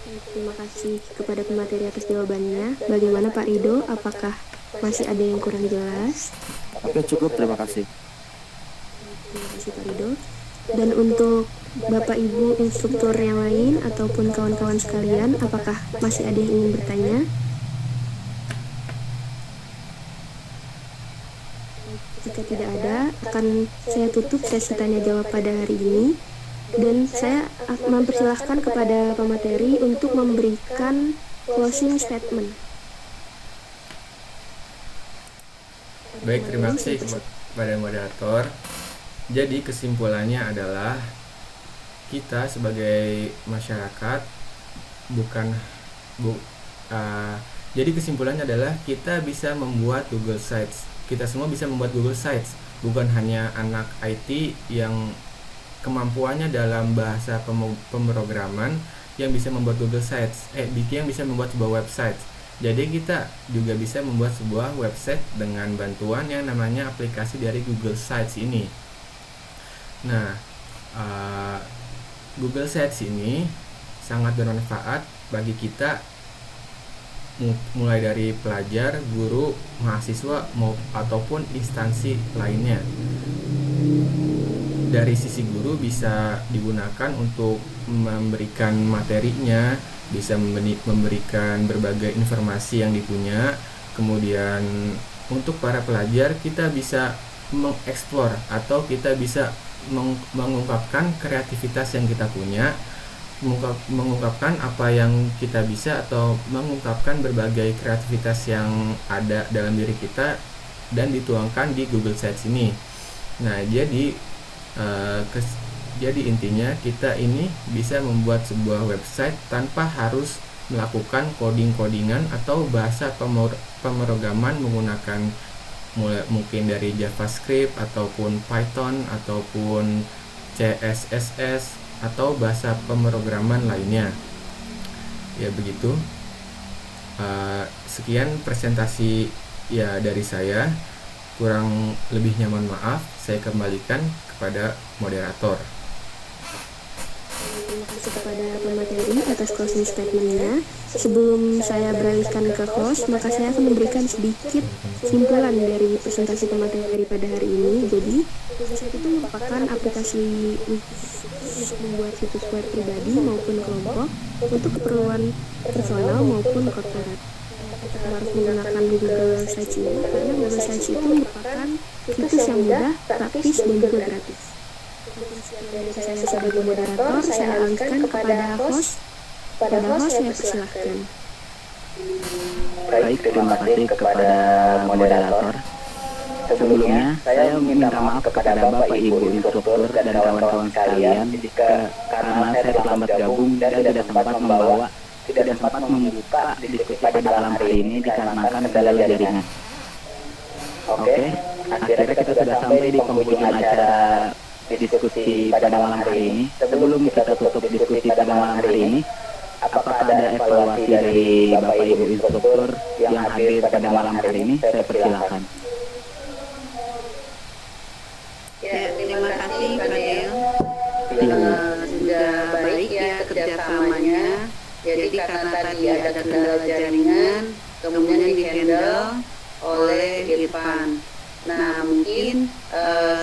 Terima kasih kepada pemateri atas jawabannya. Bagaimana Pak Rido? Apakah masih ada yang kurang jelas? Oke, cukup, terima kasih. Terima kasih Pak Rido. Dan untuk Bapak Ibu instruktur yang lain ataupun kawan-kawan sekalian, apakah masih ada yang ingin bertanya? Jika tidak ada, akan saya tutup sesi tanya jawab pada hari ini. Dan saya mempersilahkan kepada pemateri untuk memberikan closing statement. Baik, terima kasih kepada moderator. Jadi kesimpulannya adalah kita sebagai masyarakat jadi kesimpulannya adalah kita bisa membuat Google Sites. Kita semua bisa membuat Google Sites, bukan hanya anak IT yang kemampuannya dalam bahasa pemrograman yang bisa membuat Google Sites, yang bisa membuat sebuah website. Jadi kita juga bisa membuat sebuah website dengan bantuan yang namanya aplikasi dari Google Sites ini. Nah, Google Sites ini sangat bermanfaat bagi kita, mulai dari pelajar, guru, mahasiswa, ataupun instansi lainnya. Dari sisi guru bisa digunakan untuk memberikan materinya, bisa memberikan berbagai informasi yang dipunya. Kemudian untuk para pelajar kita bisa mengeksplor atau kita bisa mengungkapkan kreativitas yang kita punya, mengungkapkan apa yang kita bisa atau mengungkapkan berbagai kreativitas yang ada dalam diri kita dan dituangkan di Google Sites ini. Nah, jadi intinya kita ini bisa membuat sebuah website tanpa harus melakukan coding-codingan atau bahasa pemrograman menggunakan mungkin dari JavaScript ataupun Python ataupun CSS atau bahasa pemrograman lainnya. Ya begitu. Sekian presentasi ya dari saya. Kurang lebihnya mohon maaf. Saya kembalikan kepada moderator. Terima kasih kepada pemateri atas closing statement-nya. Sebelum saya beralihkan ke host, maka saya akan memberikan sedikit simpulan dari presentasi pemateri pada hari ini. Jadi, website itu merupakan aplikasi untuk membuat situs web pribadi maupun kelompok untuk keperluan personal maupun korporat. Kita harus menggunakan Google Sites ini karena Google Sites itu merupakan situs yang mudah, praktis, dan juga gratis. Dari saya sebagai moderator, saya alihkan kepada host. Pada host, saya persilahkan. Baik, terima kasih kepada moderator. Sebelumnya, saya meminta maaf kepada Bapak Ibu instruktur dan kawan-kawan sekalian karena saya terlambat gabung dan tidak sempat membuka diskusi pada malam hari ini dikarenakan kendala jaringan. Oke, akhirnya kita sudah sampai di penghujung acara diskusi pada malam hari ini. Sebelum kita tutup diskusi pada malam hari ini, apakah ada evaluasi dari Bapak Ibu instruktur yang hadir pada malam hari ini? Saya persilakan. Ya, terima kasih Pak Del. Sudah baik ya kerjasamanya. Jadi karena tadi ada kendala jaringan, kemudian di-handle oleh Irfan. Nah, mungkin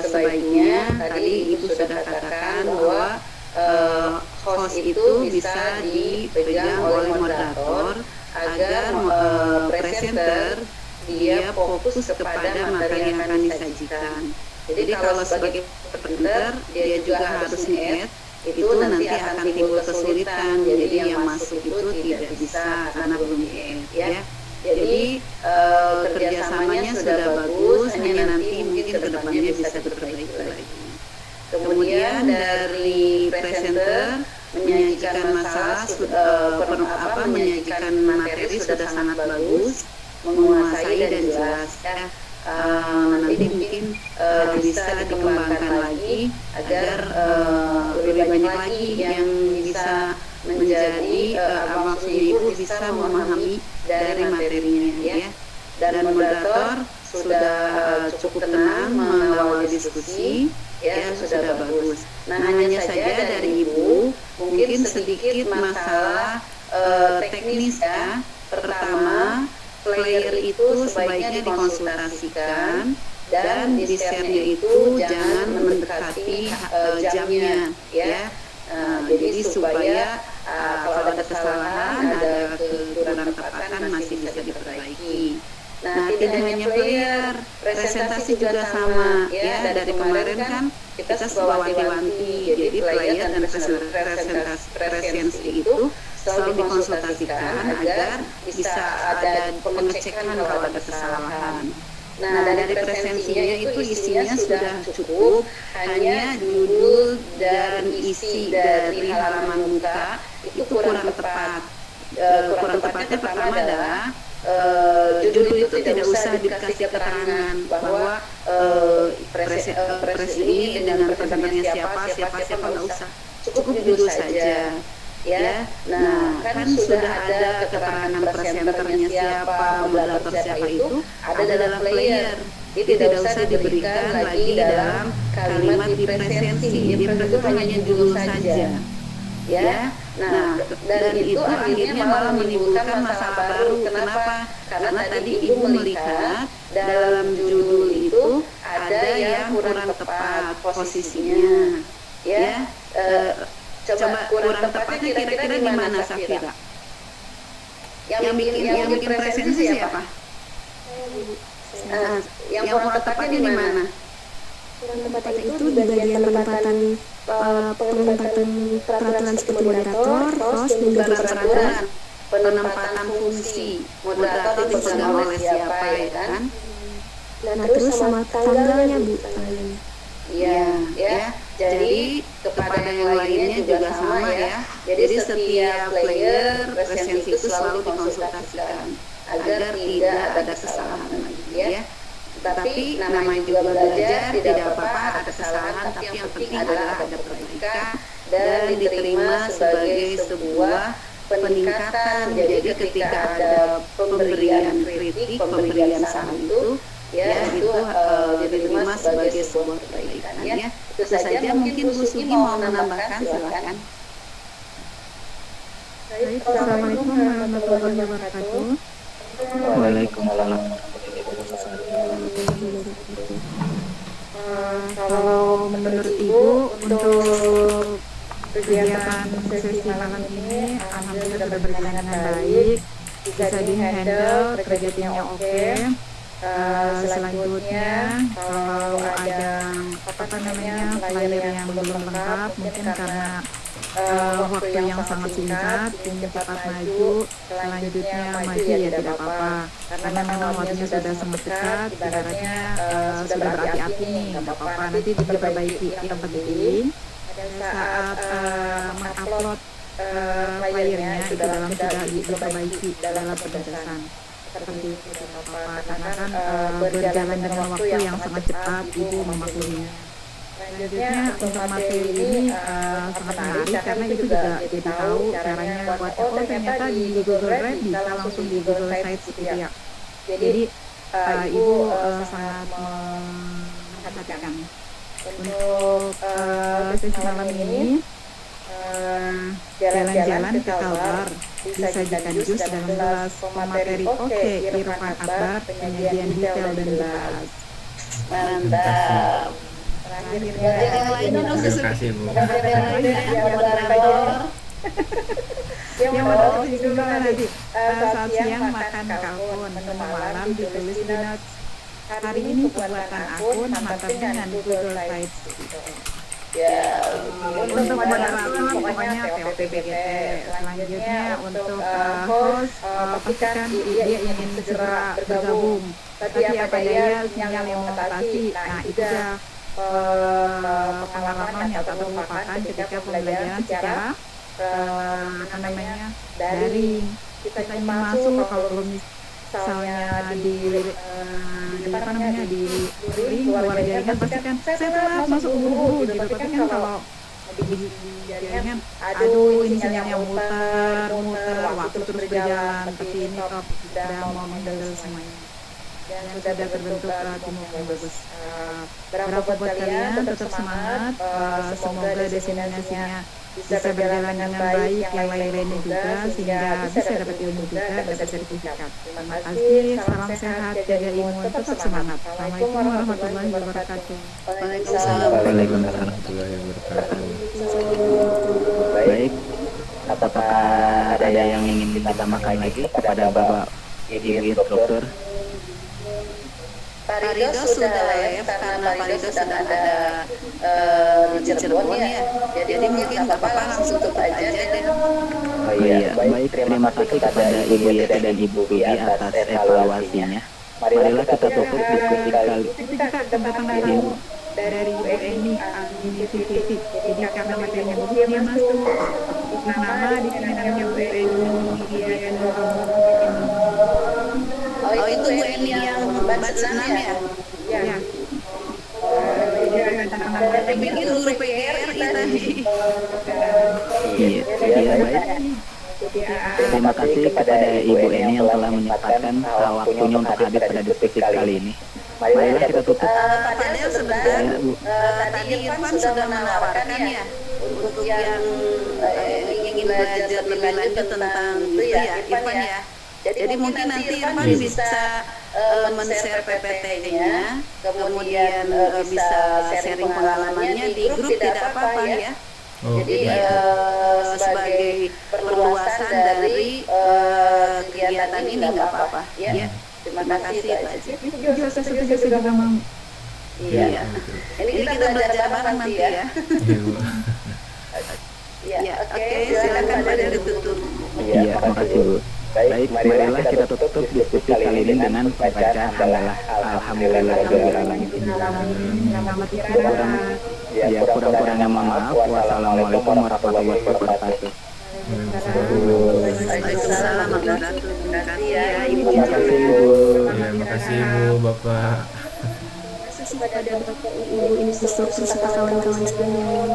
sebaiknya tadi Ibu sudah katakan bahwa host itu bisa dipegang oleh moderator agar presenter dia fokus kepada materi yang akan disajikan. Jadi kalau sebagai presenter dia juga harus nge-add, itu nanti akan timbul kesulitan. Jadi yang masuk itu tidak bisa karena belum di-add ya. Jadi kerjasamanya sudah bagus, hanya nanti mungkin kedepannya bisa diperbaiki lagi. Kemudian dari presenter menyajikan masalah, menyajikan materi sudah sangat bagus, menguasai dan jelas ya. Nanti mungkin bisa dikembangkan lagi agar lebih banyak lagi yang bisa menjadi maksudnya Ibu bisa memahami dari materinya ya. Dan moderator sudah cukup tenang mengawal diskusi ya, sudah bagus. Nah, hanya saja dari Ibu mungkin sedikit masalah teknis ya. Pertama, player itu sebaiknya dikonsultasikan dan di share-nya itu jangan mendekati jamnya ya. Jadi supaya kalau ada kesalahan, ada kekurang tepatan masih bisa diperbaiki. Nah, tidak hanya player, presentasi juga sama ya. Dari kemarin kan kita sudah wanti-wanti, jadi player dan presentasi itu selalu dikonsultasikan agar bisa ada pengecekan kalau ada kesalahan. Nah, dari presensinya itu isinya sudah cukup, hanya judul dan isi dari halaman muka itu kurang tepat. Kurang tepatnya pertama adalah judul itu tidak usah dikasih keterangan bahwa pres ini dengan presenternya siapa nggak usah, cukup judul saja ya. Nah, kan sudah ada keterangan presenternya siapa, moderator siapa itu ada dalam player. Jadi tidak usah diberikan lagi dalam kalimat di presensi. Di presensi itu hanya judul saja ya. Nah, dan itu akhirnya malah menimbulkan masalah baru. Kenapa? Karena tadi Ibu melihat dalam judul itu ada yang kurang tepat posisinya ya. Coba kurang tepatnya kira-kira di mana, Safira? Yang bikin presensi siapa? Yang kurang tepatnya di mana? Kurang tepatnya itu di bagian penempatan peraturan seperti moderator, host, dan juga presenter. Penempatan fungsi moderator dipegang oleh siapa ya kan? Dan terus sama tanggalnya Bu. Iya ya. Jadi kepada yang lainnya juga sama ya. Jadi setiap player presensi itu selalu dikonsultasikan agar tidak ada kesalahan lagi ya. Tapi namanya juga belajar, tidak apa-apa ada kesalahan, tapi yang penting adalah ada perbaikan dan diterima sebagai sebuah peningkatan. Jadi ketika ada pemberian kritik, pemberian saran itu ya itu diterima sebagai sebuah perbaikan ya. Itu saja. Mungkin Bu Sugi mau menambahkan, silakan. Assalamualaikum warahmatullahi wabarakatuh. Waalaikumsalam. Kalau menurut Ibu untuk kegiatan sesi malam ini alhamdulillah sudah berjalan dengan baik, bisa di-handle, kerja timnya oke. Selanjutnya kalau ada player yang belum lengkap, mungkin karena waktu yang sangat singkat ingin cepat maju, selanjutnya maju ya tidak apa-apa, karena memang waktunya sudah sangat dekat, ibaratnya sudah berapi-api nih, nggak apa-apa, nanti diperbaiki. Yang penting pada saat mengupload playernya itu sudah diperbaiki dalam penjelasan seperti itu, tidak apa-apa, karena kan berjalan dengan waktu yang sangat cepat, Ibu memakluminya. Selanjutnya untuk materi ini sangat menarik karena itu juga jadi tahu caranya buat ternyata di Google Drive bisa langsung di Google Sites gitu ya. Jadi Ibu sangat memperhatikan untuk sesi malam ini jalan-jalan ke Kalbar disajikan jus dalam gelas. Pemateri oke, Irfan Akbar, penyajian detail dan bahas. Mantap. Terakhirnya Yang lainnya dong, Terima kasih Bu. yang lainnya ya, moderator. yang mau juga nanti saat siang makan kalkun, menu malam ditulis di notes. Hari ini pembuatan akun mantap dengan Google Sites. Ya, Untuk moderator pokoknya POPBGT. Selanjutnya untuk host pastikan dia ingin segera bergabung. Tapi apa daya sinyal yang membatasi. Nah itu dia pengalaman yang tak terlupakan ketika pembelajaran secara daring. Kita ingin masuk kalau belum misalnya di ring luar jaringan pasti kan saya telat masuk buru-buru gitu, tapi kan kalau di jaringan aduh ini sinyalnya muter waktu terus berjalan, tapi ini top sudah mau menghandle semuanya dan sudah terbentuk tim yang bagus. Berapa buat kalian tetap semangat, semoga destinasinya bisa berjalan dengan baik, yang lain-lainnya juga sehingga bisa dapat ilmu juga, dapat sertifikat. Terima kasih, salam sehat, jaga imun, tetap semangat. Assalamualaikum warahmatullahi wabarakatuh. Waalaikumsalam. Waalaikumsalam. Warahmatullahi wabarakatuh. Baik, apakah ada yang ingin ditambahkan lagi kepada Bapak Ibu Instruktur? Pak Ridho sudah live karena Pak Ridho sudah ada di Cirebon ya. Jadi mungkin nggak apa-apa langsung tutup aja deh. Oh iya, baik, terima kasih kepada Ibu Yeti dan Ibu Bibi atas evaluasinya. Marilah kita tutup diskusi kali Itu juga tentang ini. dari Bu Eni ini TV. Jadi karena materinya bagus dia masuk. Nama di sini namanya Bu Eni. Oh itu Bu Eni yang bat senam ya? Ya. Saya pikir guru PGRI tadi. Iya, baik. Terima kasih kepada Ibu Eni yang telah menyempatkan waktunya untuk hadir pada diskusi kali ini. Marilah kita tutup. Pak Fadel sebentar. Ya, Bu. Tadi Irfan sudah menawarkan ya untuk yang ingin belajar lebih lanjut tentang itu ya Irfan ya. Jadi mungkin nanti Irfan bisa men-share PPT-nya, kemudian bisa sharing pengalamannya di grup, tidak apa-apa ya. Oh, Jadi baik. sebagai perluasan dari kegiatan ini nggak apa-apa ya. Terima kasih Pak Haji. Setuju juga mau. Iya. Ini kita belajar bareng nanti ya. Iya, Bu. Ya, oke, silakan pada ditutup. Iya, terima kasih Bu. Baik, marilah kita tutup diskusi kali ini dengan bacaan hamdalah alhamdulillahirobbilalamin. Kurang-kurangnya mohon maaf. Wassalamualaikum warahmatullahi wabarakatuh. Waalaikumsalam warahmatullahi wabarakatuh. Ya, Ibu. Terima kasih Bu. Ya, makasih Bu, Bapak. Terima kasih kepada Bapak Ibu instruktur serta kawan-kawan sekalian.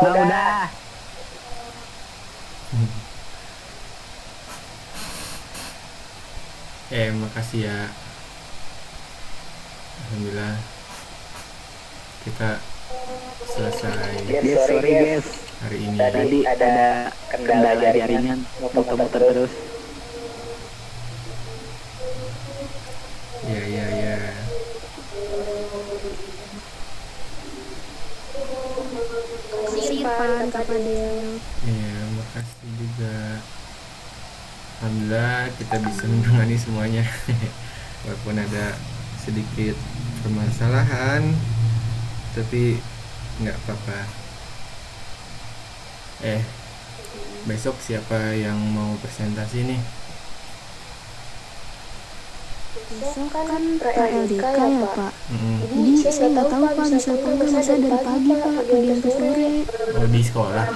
Udah. Makasih ya. Alhamdulillah kita selesai Yes, sorry guys. hari ini. Tadi ada kendala jaringan, muter-muter terus. Ya. Irfan, Kak Fadel. Iya, makasih juga. Alhamdulillah kita bisa menangani semuanya. Walaupun ada sedikit permasalahan, tapi nggak apa-apa. Besok siapa yang mau presentasi nih? Besok kan PLDK ya Pak. Mm-mm. Jadi saya nggak tahu Pak bisa apa enggak, masa dari pagi Pak pergi sampai sore. Oh, di sekolah.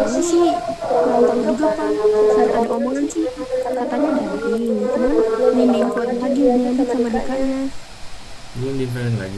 Ini sih kurang tahu juga Pak. Saat ada omongan sih katanya daring, cuman belum diinfoin lagi lebih lanjut sama dekanya. Belum define lagi.